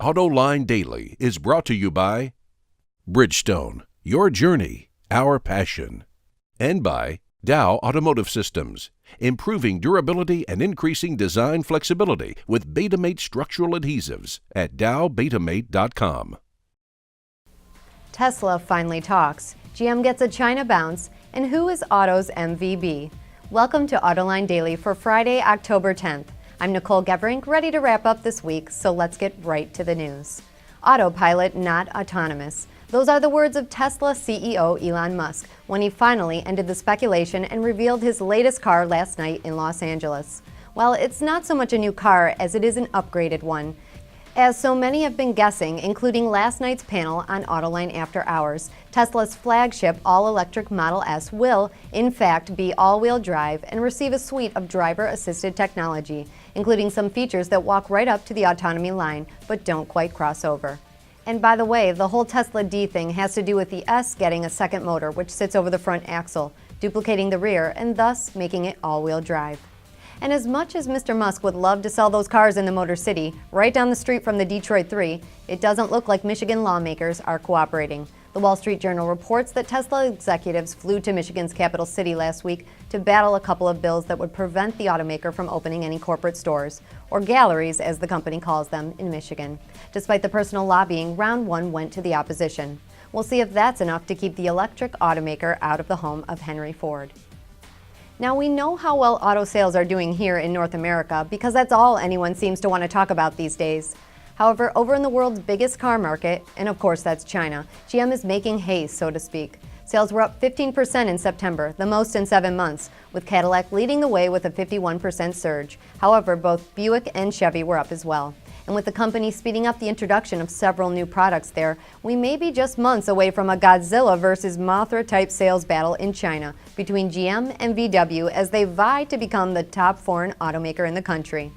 Autoline Daily is brought to you by Bridgestone, your journey, our passion, and by Dow Automotive Systems, improving durability and increasing design flexibility with Betamate structural adhesives at dowbetamate.com. Tesla finally talks, GM gets a China bounce, and who is Auto's MVB? Welcome to Autoline Daily for Friday, October 10th. I'm Nicole Geverink, ready to wrap up this week, so let's get right to the news. Autopilot, not autonomous. Those are the words of Tesla CEO Elon Musk when he finally ended the speculation and revealed his latest car last night in Los Angeles. Well, it's not so much a new car as it is an upgraded one. As so many have been guessing, including last night's panel on Autoline After Hours, Tesla's flagship all-electric Model S will, in fact, be all-wheel drive and receive a suite of driver-assisted technology, including some features that walk right up to the autonomy line, but don't quite cross over. And by the way, the whole Tesla D thing has to do with the S getting a second motor, which sits over the front axle, duplicating the rear and thus making it all-wheel drive. And as much as Mr. Musk would love to sell those cars in the Motor City, right down the street from the Detroit 3, it doesn't look like Michigan lawmakers are cooperating. The Wall Street Journal reports that Tesla executives flew to Michigan's capital city last week to battle a couple of bills that would prevent the automaker from opening any corporate stores, or galleries as the company calls them, in Michigan. Despite the personal lobbying, round one went to the opposition. We'll see if that's enough to keep the electric automaker out of the home of Henry Ford. Now, we know how well auto sales are doing here in North America because that's all anyone seems to want to talk about these days. However, over in the world's biggest car market, and of course that's China, GM is making hay, so to speak. Sales were up 15% in September, the most in 7 months, with Cadillac leading the way with a 51% surge. However, both Buick and Chevy were up as well. And with the company speeding up the introduction of several new products there, we may be just months away from a Godzilla versus Mothra-type sales battle in China between GM and VW as they vie to become the top foreign automaker in the country.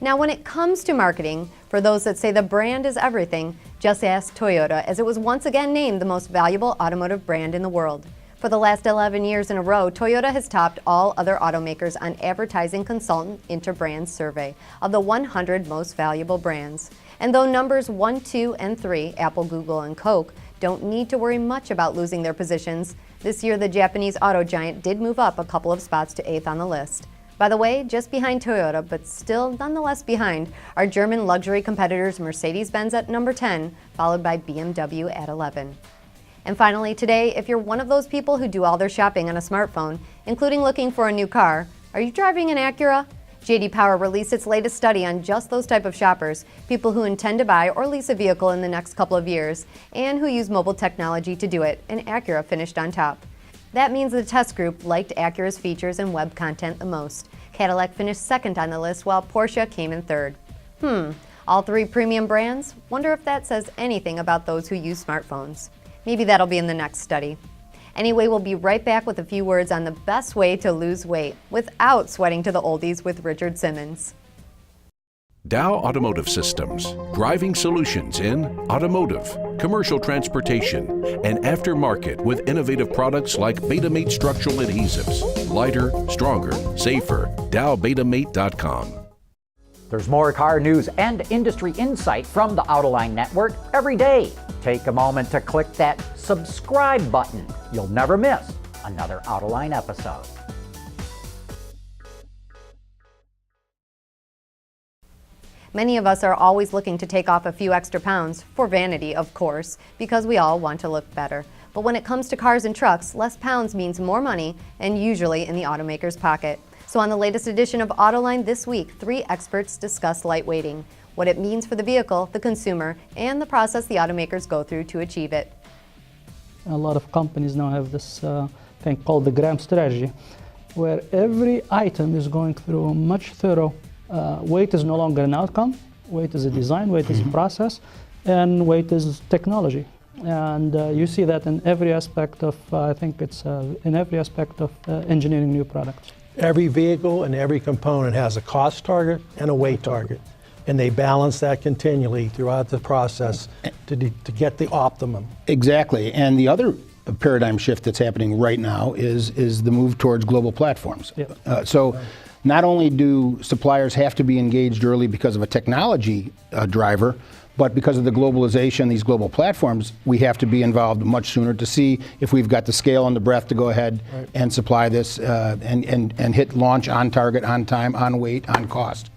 Now, when it comes to marketing, for those that say the brand is everything, just ask Toyota, as it was once again named the most valuable automotive brand in the world. For the last 11 years in a row, Toyota has topped all other automakers on Advertising Consultant Interbrand survey of the 100 most valuable brands. And though numbers 1, 2, and 3, Apple, Google, and Coke, don't need to worry much about losing their positions, this year the Japanese auto giant did move up a couple of spots to 8th on the list. By the way, just behind Toyota, but still nonetheless behind, are German luxury competitors Mercedes-Benz at number 10, followed by BMW at 11. And finally today, if you're one of those people who do all their shopping on a smartphone, including looking for a new car, are you driving an Acura? J.D. Power released its latest study on just those type of shoppers, people who intend to buy or lease a vehicle in the next couple of years, and who use mobile technology to do it, and Acura finished on top. That means the test group liked Acura's features and web content the most. Cadillac finished second on the list, while Porsche came in third. All three premium brands? Wonder if that says anything about those who use smartphones. Maybe that'll be in the next study. Anyway, we'll be right back with a few words on the best way to lose weight without sweating to the oldies with Richard Simmons. Dow Automotive Systems, driving solutions in automotive, commercial transportation, and aftermarket with innovative products like Betamate structural adhesives. Lighter, stronger, safer. dowbetamate.com. There's more car news and industry insight from the Autoline Network every day. Take a moment to click that subscribe button. You'll never miss another Autoline episode. Many of us are always looking to take off a few extra pounds, for vanity, of course, because we all want to look better. But when it comes to cars and trucks, less pounds means more money, and usually in the automaker's pocket. So on the latest edition of Autoline this week, 3 experts discuss lightweighting, what it means for the vehicle, the consumer, and the process the automakers go through to achieve it. A lot of companies now have this thing called the gram strategy, where every item is going through a much thorough. Weight is no longer an outcome. Weight is a design, weight is a process, and weight is technology. And you see that in every aspect of, I think it's in every aspect of engineering new products. Every vehicle and every component has a cost target and a weight target, and they balance that continually throughout the process to get the optimum. Exactly, and the other paradigm shift that's happening right now is the move towards global platforms. Yep. So not only do suppliers have to be engaged early because of a technology driver, But because of the globalization, these global platforms, we have to be involved much sooner to see if we've got the scale and the breadth to go ahead and supply this and hit launch on target, on time, on weight, on cost.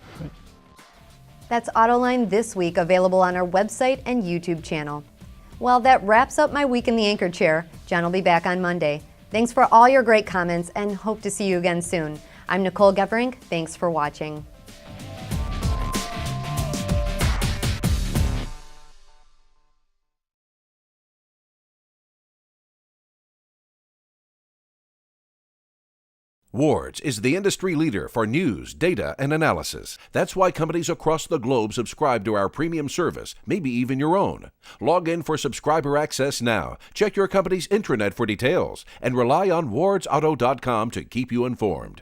That's Autoline This Week, available on our website and YouTube channel. Well, that wraps up my week in the anchor chair. John will be back on Monday. Thanks for all your great comments and hope to see you again soon. I'm Nicole Geverink. Thanks for watching. Wards is the industry leader for news, data, and analysis. That's why companies across the globe subscribe to our premium service, maybe even your own. Log in for subscriber access now. Check your company's intranet for details and rely on wardsauto.com to keep you informed.